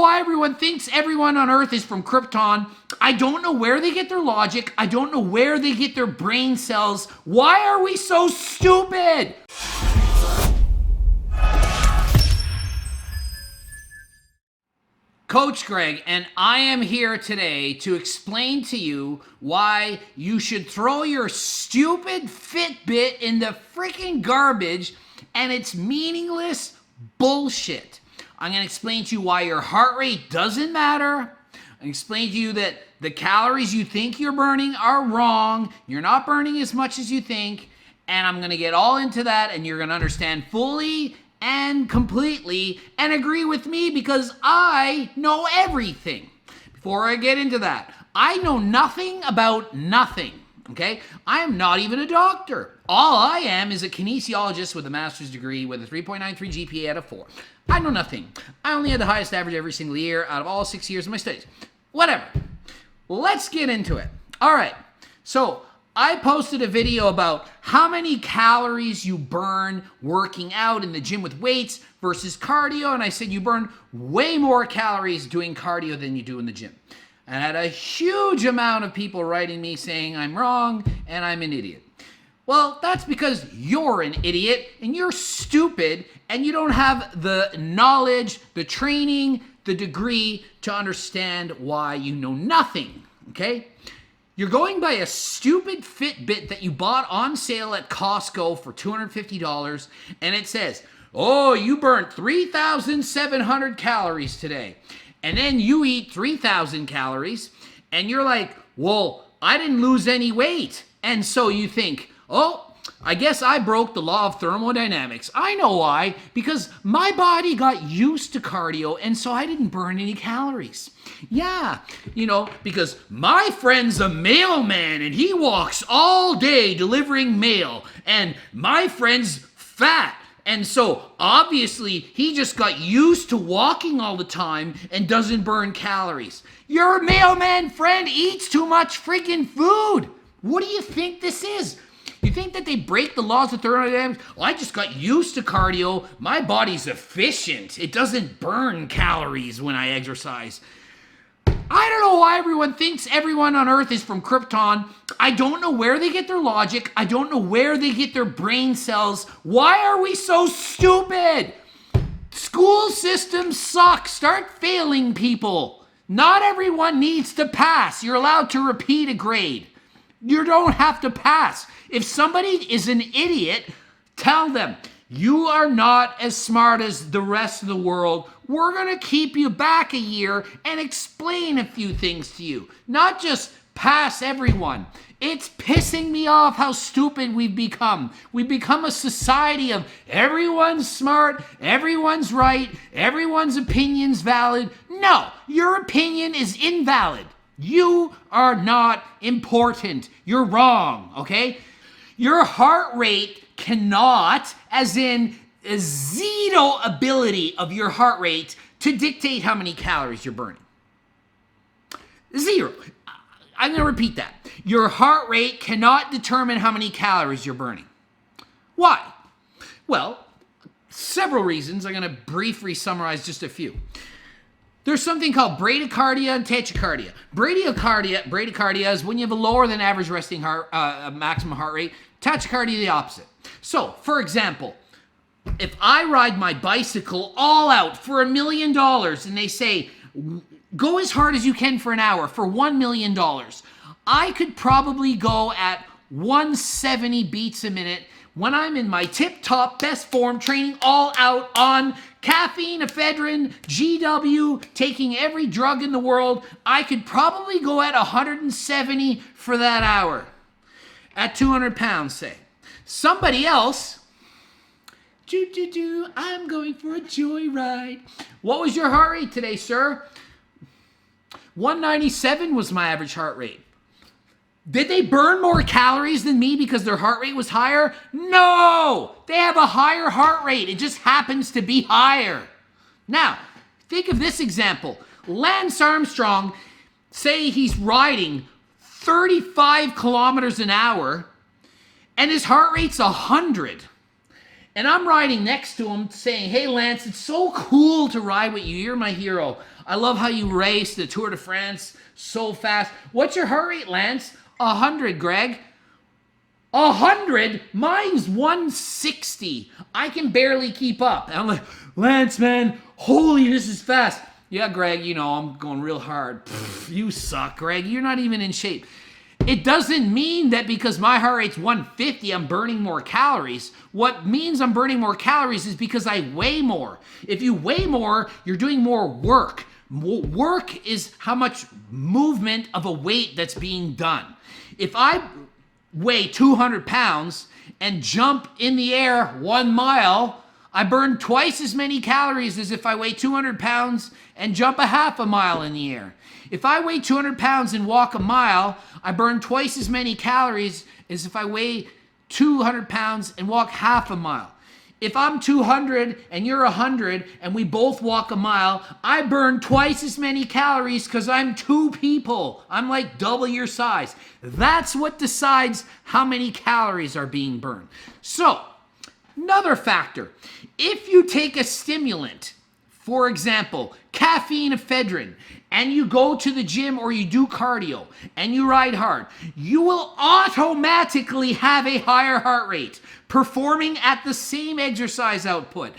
why everyone thinks everyone on Earth is from Krypton. I don't know where they get their logic. I don't know where they get their brain cells. Why are we so stupid? Coach Greg, and I am here today to explain to you why you should throw your stupid Fitbit in the freaking garbage and it's meaningless bullshit. I'm going to explain to you why your heart rate doesn't matter. I'm going to explain to you that the calories you think you're burning are wrong. You're not burning as much as you think. And I'm going to get all into that and you're going to understand fully and completely and agree with me because I know everything. Before I get into that, I know nothing about nothing. Okay? I am not even a doctor. All I am is a kinesiologist with a master's degree with a 3.93 GPA out of 4. I know nothing. I only had the highest average every single year out of all 6 years of my studies. Whatever. Let's get into it. All right. So I posted a video about how many calories you burn working out in the gym with weights versus cardio. And I said you burn way more calories doing cardio than you do in the gym. And I had a huge amount of people writing me saying I'm wrong and I'm an idiot. Well, that's because you're an idiot and you're stupid and you don't have the knowledge, the training, the degree to understand why you know nothing, okay? You're going by a stupid Fitbit that you bought on sale at Costco for $250 and it says, oh, you burnt 3,700 calories today. And then you eat 3,000 calories and you're like, well, I didn't lose any weight. And so you think, oh, I guess I broke the law of thermodynamics. I know why, because my body got used to cardio and so I didn't burn any calories. Yeah, because my friend's a mailman and he walks all day delivering mail and my friend's fat. And so, obviously, he just got used to walking all the time and doesn't burn calories. Your mailman friend eats too much freaking food. What do you think this is? You think that they break the laws of thermodynamics? Well, I just got used to cardio. My body's efficient. It doesn't burn calories when I exercise. I don't know why everyone thinks everyone on Earth is from Krypton. I don't know where they get their logic. I don't know where they get their brain cells. Why are we so stupid? School systems suck. Start failing people. Not everyone needs to pass. You're allowed to repeat a grade. You don't have to pass. If somebody is an idiot, tell them, you are not as smart as the rest of the world. We're going to keep you back a year and explain a few things to you. Not just pass everyone. It's pissing me off how stupid we've become. We've become a society of everyone's smart, everyone's right, everyone's opinion's valid. No, your opinion is invalid. You are not important. You're wrong, okay? Your heart rate cannot, as in a zero ability of your heart rate to dictate how many calories you're burning. Zero. I'm going to repeat that. Your heart rate cannot determine how many calories you're burning. Why? Well, several reasons. I'm going to briefly summarize just a few. There's something called bradycardia and tachycardia. Bradycardia is when you have a lower than average resting heart, maximum heart rate. Tachycardia, the opposite. So, for example, if I ride my bicycle all out for $1 million and they say, go as hard as you can for an hour for $1 million, I could probably go at 170 beats a minute when I'm in my tip-top best form training all out on caffeine, ephedrine, GW, taking every drug in the world. I could probably go at 170 for that hour at 200 pounds, say. Somebody else, I'm going for a joyride. What was your heart rate today, sir? 197 was my average heart rate. Did they burn more calories than me because their heart rate was higher? No! They have a higher heart rate. It just happens to be higher. Now, think of this example. Lance Armstrong, say he's riding 35 kilometers an hour and his heart rate's 100. And I'm riding next to him saying, hey, Lance, it's so cool to ride with you. You're my hero. I love how you race the Tour de France so fast. What's your heart rate, Lance? 100, Greg. 100? Mine's 160. I can barely keep up. And I'm like, Lance, man, holy, this is fast. Yeah, Greg, you know, I'm going real hard. Pfft, you suck, Greg. You're not even in shape. It doesn't mean that because my heart rate's 150, I'm burning more calories. What means I'm burning more calories is because I weigh more. If you weigh more, you're doing more work. Work is how much movement of a weight that's being done. If I weigh 200 pounds and jump in the air 1 mile, I burn twice as many calories as if I weigh 200 pounds and jump a half a mile in the air. If I weigh 200 pounds and walk a mile, I burn twice as many calories as if I weigh 200 pounds and walk half a mile. If I'm 200 and you're 100 and we both walk a mile, I burn twice as many calories because I'm 2 people. I'm like double your size. That's what decides how many calories are being burned. So, another factor, if you take a stimulant, for example, caffeine, ephedrine, and you go to the gym or you do cardio and you ride hard, you will automatically have a higher heart rate performing at the same exercise output.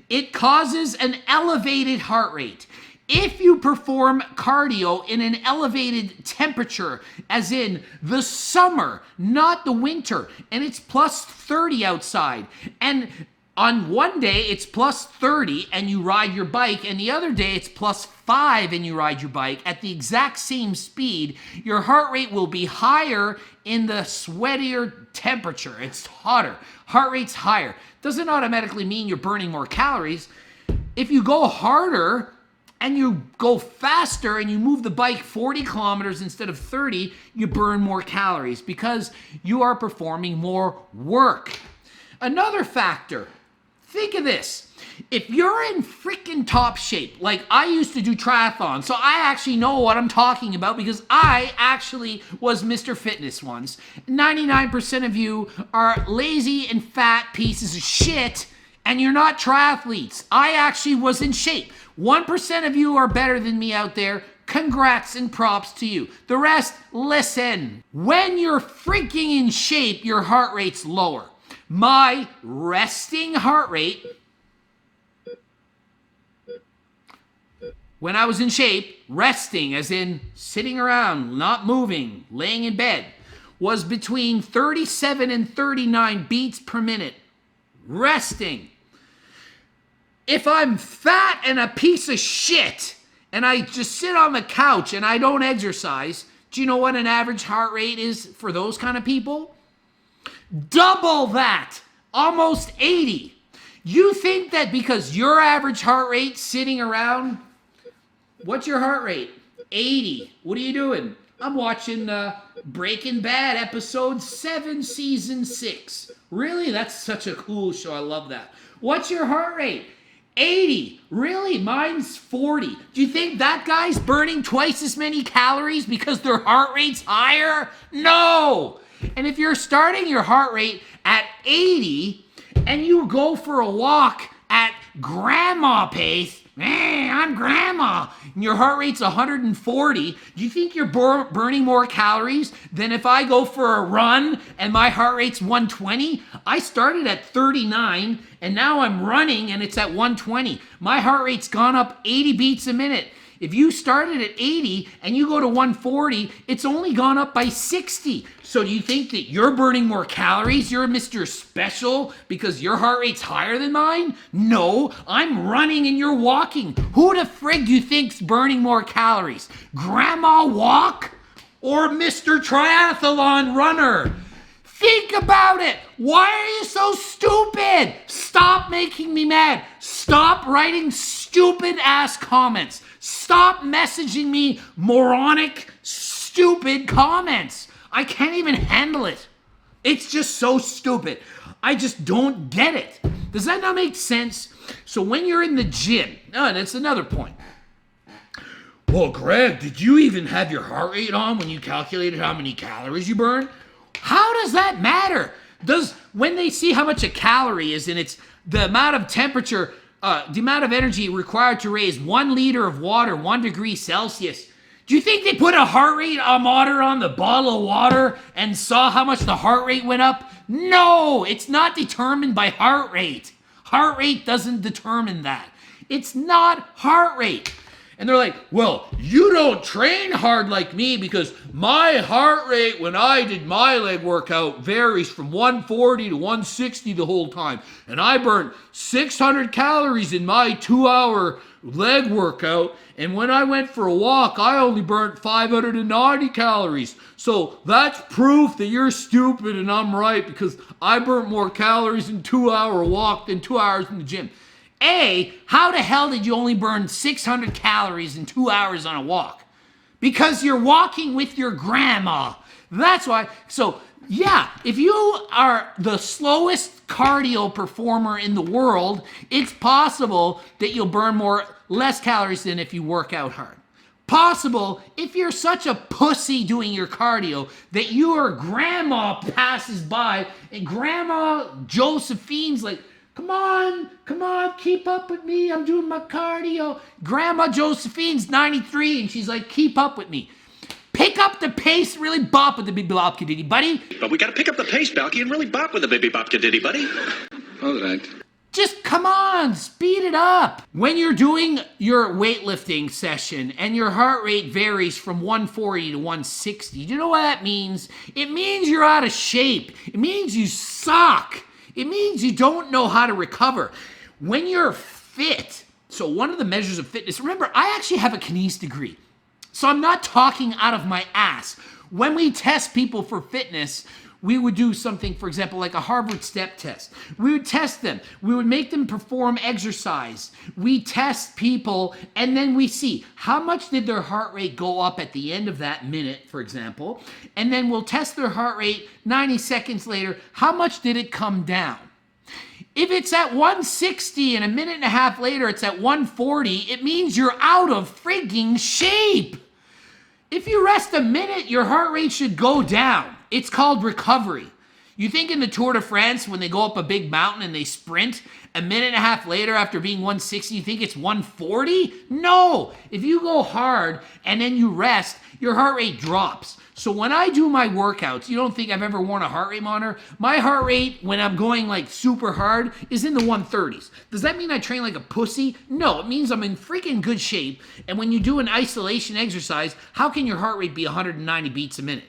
It causes an elevated heart rate. If you perform cardio in an elevated temperature, as in the summer, not the winter, and it's plus 30 outside, and on one day it's plus 30 and you ride your bike, and the other day it's plus 5 and you ride your bike at the exact same speed, your heart rate will be higher in the sweatier temperature. It's hotter. Heart rate's higher. Doesn't automatically mean you're burning more calories. If you go harder and you go faster and you move the bike 40 kilometers instead of 30, you burn more calories because you are performing more work. Another factor, think of this. If you're in freaking top shape, like I used to do triathlon, so I actually know what I'm talking about because I actually was Mr. Fitness once. 99% of you are lazy and fat pieces of shit, and you're not triathletes. I actually was in shape. 1% of you are better than me out there. Congrats and props to you. The rest, listen. When you're freaking in shape, your heart rate's lower. My resting heart rate, when I was in shape, resting as in sitting around, not moving, laying in bed, was between 37 and 39 beats per minute. Resting. If I'm fat and a piece of shit and I just sit on the couch and I don't exercise, do you know what an average heart rate is for those kind of people? Double that, almost 80. You think that because your average heart rate sitting around, what's your heart rate? 80. What are you doing? I'm watching Breaking Bad episode 7, season 6. Really? That's such a cool show. I love that. What's your heart rate? 80. Really? Mine's 40. Do you think that guy's burning twice as many calories because their heart rate's higher? No! And if you're starting your heart rate at 80 and you go for a walk at grandma pace, I'm grandma, and your heart rate's 140, do you think you're burning more calories than if I go for a run and my heart rate's 120? I started at 39 and now I'm running and it's at 120. My heart rate's gone up 80 beats a minute. If you started at 80 and you go to 140, it's only gone up by 60. So do you think that you're burning more calories? You're Mr. Special because your heart rate's higher than mine? No, I'm running and you're walking. Who the frig do you think's burning more calories? Grandma Walk or Mr. Triathlon Runner? Think about it. Why are you so stupid? Stop making me mad. Stop writing stupid ass comments. Stop messaging me moronic, stupid comments. I can't even handle it. It's just so stupid. I just don't get it. Does that not make sense? So when you're in the gym, that's another point. Well, Greg, did you even have your heart rate on when you calculated how many calories you burn? How does that matter? When they see how much a calorie is, and it's the amount of temperature, the amount of energy required to raise 1 liter of water 1 degree Celsius, do you think they put a heart rate monitor on the bottle of water and saw how much the heart rate went up? No, it's not determined by heart rate. Heart rate doesn't determine that. It's not heart rate. And they're like, well, you don't train hard like me because my heart rate when I did my leg workout varies from 140 to 160 the whole time. And I burnt 600 calories in my 2-hour leg workout. And when I went for a walk, I only burnt 590 calories. So that's proof that you're stupid and I'm right because I burnt more calories in 2-hour walk than 2 hours in the gym. A, how the hell did you only burn 600 calories in 2 hours on a walk? Because you're walking with your grandma. That's why. So, yeah, if you are the slowest cardio performer in the world, it's possible that you'll burn less calories than if you work out hard. Possible if you're such a pussy doing your cardio that your grandma passes by and Grandma Josephine's like, come on, keep up with me. I'm doing my cardio. Grandma Josephine's 93 and she's like, keep up with me. Pick up the pace, really bop with the Bibbi Bapkas, buddy. But we gotta pick up the pace, Balky, and really bop with the Bibbi Bapkas, buddy. All right. Just come on, speed it up. When you're doing your weightlifting session and your heart rate varies from 140 to 160, do you know what that means? It means you're out of shape. It means you suck. It means you don't know how to recover. When you're fit, so one of the measures of fitness, remember, I actually have a kines degree. So I'm not talking out of my ass. When we test people for fitness, we would do something, for example, like a Harvard step test. We would test them. We would make them perform exercise. We test people, and then we see how much did their heart rate go up at the end of that minute, for example. And then we'll test their heart rate 90 seconds later. How much did it come down? If it's at 160 and a minute and a half later it's at 140, it means you're out of frigging shape. If you rest a minute, your heart rate should go down. It's called recovery. You think in the Tour de France, when they go up a big mountain and they sprint, a minute and a half later after being 160, you think it's 140? No. If you go hard and then you rest, your heart rate drops. So when I do my workouts, you don't think I've ever worn a heart rate monitor? My heart rate when I'm going like super hard is in the 130s. Does that mean I train like a pussy? No, it means I'm in freaking good shape. And when you do an isolation exercise, how can your heart rate be 190 beats a minute?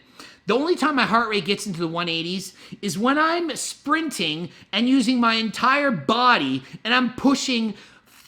The only time my heart rate gets into the 180s is when I'm sprinting and using my entire body and I'm pushing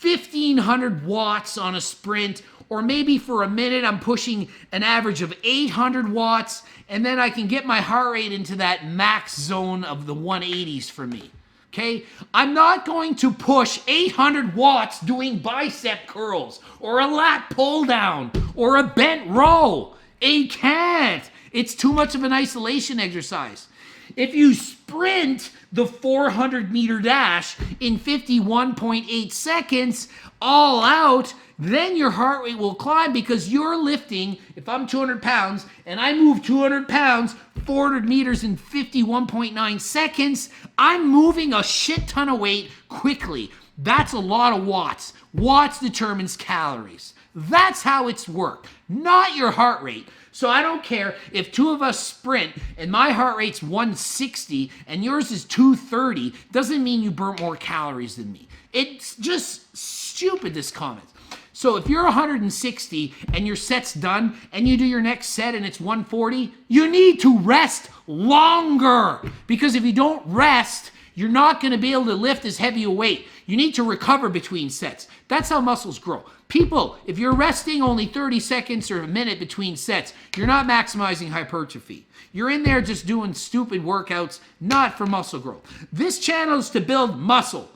1,500 watts on a sprint, or maybe for a minute I'm pushing an average of 800 watts, and then I can get my heart rate into that max zone of the 180s for me. Okay? I'm not going to push 800 watts doing bicep curls or a lat pull down or a bent row. I can't. It's too much of an isolation exercise. If you sprint the 400-meter dash in 51.8 seconds, all out, then your heart rate will climb because you're lifting, if I'm 200 pounds and I move 200 pounds, 400 meters in 51.9 seconds, I'm moving a shit ton of weight quickly. That's a lot of watts. Watts determines calories. That's how it's worked, not your heart rate. So I don't care if two of us sprint and my heart rate's 160 and yours is 230, doesn't mean you burnt more calories than me. It's just stupid, this comment. So if you're 160 and your set's done and you do your next set and it's 140, you need to rest longer. Because if you don't rest, you're not going to be able to lift as heavy a weight. You need to recover between sets. That's how muscles grow. People, if you're resting only 30 seconds or a minute between sets, you're not maximizing hypertrophy. You're in there just doing stupid workouts, not for muscle growth. This channel is to build muscle.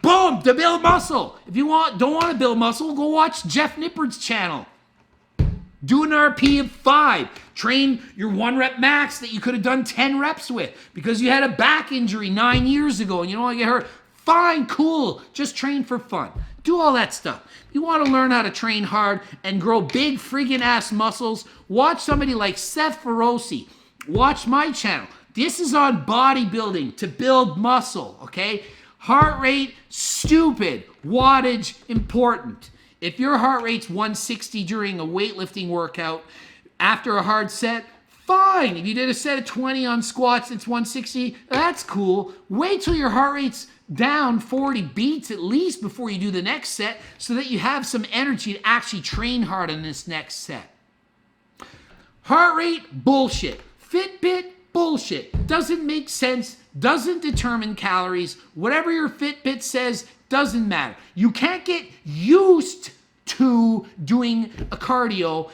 Boom, to build muscle. If you don't want to build muscle, go watch Jeff Nippard's channel. Do an RP of 5. Train your 1 rep max that you could have done 10 reps with because you had a back injury 9 years ago and you don't want to get hurt. Fine, cool. Just train for fun. Do all that stuff. If you want to learn how to train hard and grow big friggin' ass muscles, watch somebody like Seth Feroce. Watch my channel. This is on bodybuilding to build muscle, okay? Heart rate, stupid. Wattage, important. If your heart rate's 160 during a weightlifting workout, after a hard set, fine. If you did a set of 20 on squats, it's 160, that's cool. Wait till your heart rate's down 40 beats at least before you do the next set so that you have some energy to actually train hard on this next set. Heart rate, bullshit. Fitbit, bullshit. Doesn't make sense, doesn't determine calories. Whatever your Fitbit says doesn't matter. You can't get used to doing a cardio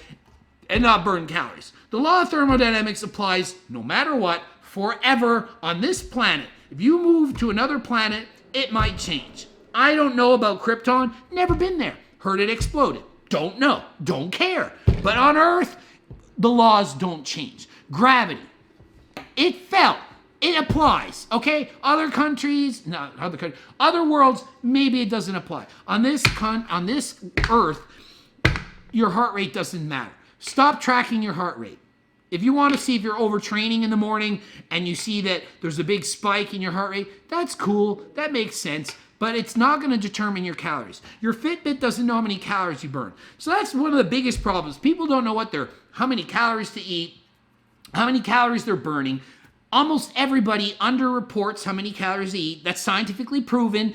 and not burn calories. The law of thermodynamics applies no matter what, forever on this planet. If you move to another planet, it might change. I don't know about Krypton, never been there. Heard it exploded. Don't know, don't care. But on Earth, the laws don't change. Gravity, it fell. It applies, okay? Other countries, other worlds, maybe it doesn't apply. On this Earth, your heart rate doesn't matter. Stop tracking your heart rate. If you want to see if you're overtraining in the morning and you see that there's a big spike in your heart rate, that's cool, that makes sense, but it's not going to determine your calories. Your Fitbit doesn't know how many calories you burn. So that's one of the biggest problems. People don't know how many calories to eat, how many calories they're burning. Almost everybody underreports how many calories they eat. That's scientifically proven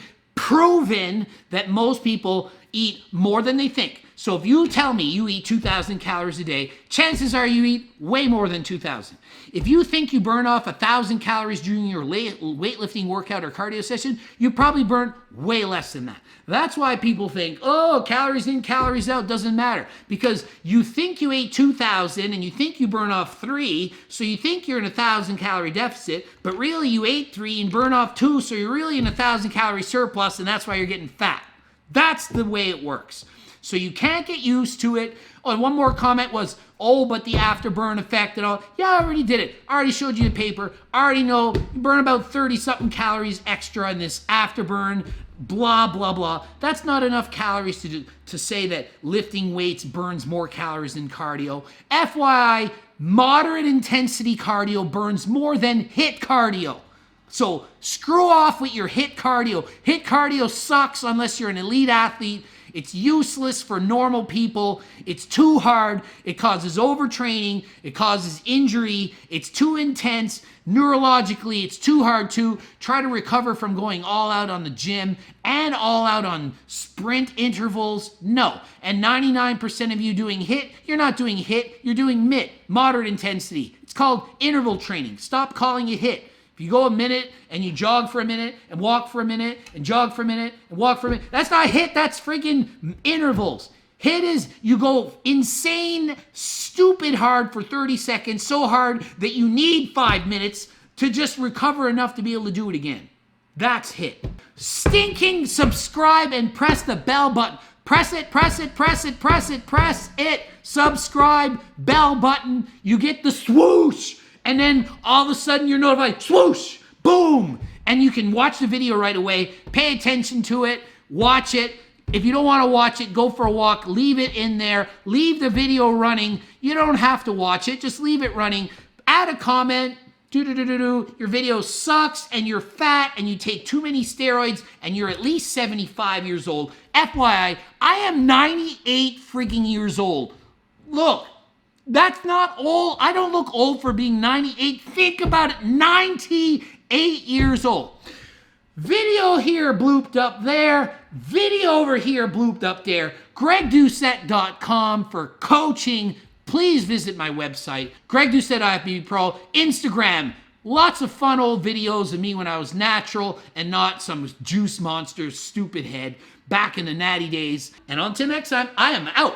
that most people eat more than they think. So if you tell me you eat 2,000 calories a day, chances are you eat way more than 2,000. If you think you burn off 1,000 calories during your weightlifting workout or cardio session, you probably burn way less than that. That's why people think, oh, calories in, calories out, doesn't matter. Because you think you ate 2,000 and you think you burn off 3, so you think you're in a 1,000 calorie deficit, but really you ate 3 and burn off 2, so you're really in a 1,000 calorie surplus, and that's why you're getting fat. That's the way it works. So you can't get used to it. Oh, and one more comment was, oh, but the afterburn effect and all. Yeah, I already did it. I already showed you the paper. I already know you burn about 30-something calories extra in this afterburn, blah, blah, blah. That's not enough calories to say that lifting weights burns more calories than cardio. FYI, moderate intensity cardio burns more than HIIT cardio. So screw off with your HIIT cardio. HIIT cardio sucks unless you're an elite athlete. It's useless for normal people. It's too hard. It causes overtraining. It causes injury. It's too intense. Neurologically, it's too hard to try to recover from going all out on the gym and all out on sprint intervals. No. And 99% of you doing HIIT, you're not doing HIIT. You're doing MIIT, moderate intensity. It's called interval training. Stop calling it HIIT. If you go a minute and you jog for a minute and walk for a minute and jog for a minute and walk for a minute, that's not HIIT, that's freaking intervals. HIIT is you go insane, stupid hard for 30 seconds, so hard that you need 5 minutes to just recover enough to be able to do it again. That's HIIT. Stinking subscribe and press the bell button. Press it, press it, press it, press it, press it. Subscribe, bell button. You get the swoosh. And then all of a sudden you're notified, swoosh, boom. And you can watch the video right away. Pay attention to it, watch it. If you don't want to watch it, go for a walk, leave it in there. Leave the video running. You don't have to watch it, just leave it running. Add a comment, your video sucks and you're fat and you take too many steroids and you're at least 75 years old. FYI, I am 98 freaking years old. Look. That's not old. I don't look old for being 98. Think about it, 98 years old. Video here blooped up there. Video over here blooped up there. GregDoucette.com for coaching. Please visit my website. Greg Doucette, IFBB Pro. Instagram. Lots of fun old videos of me when I was natural and not some juice monster, stupid head back in the natty days. And until next time, I am out.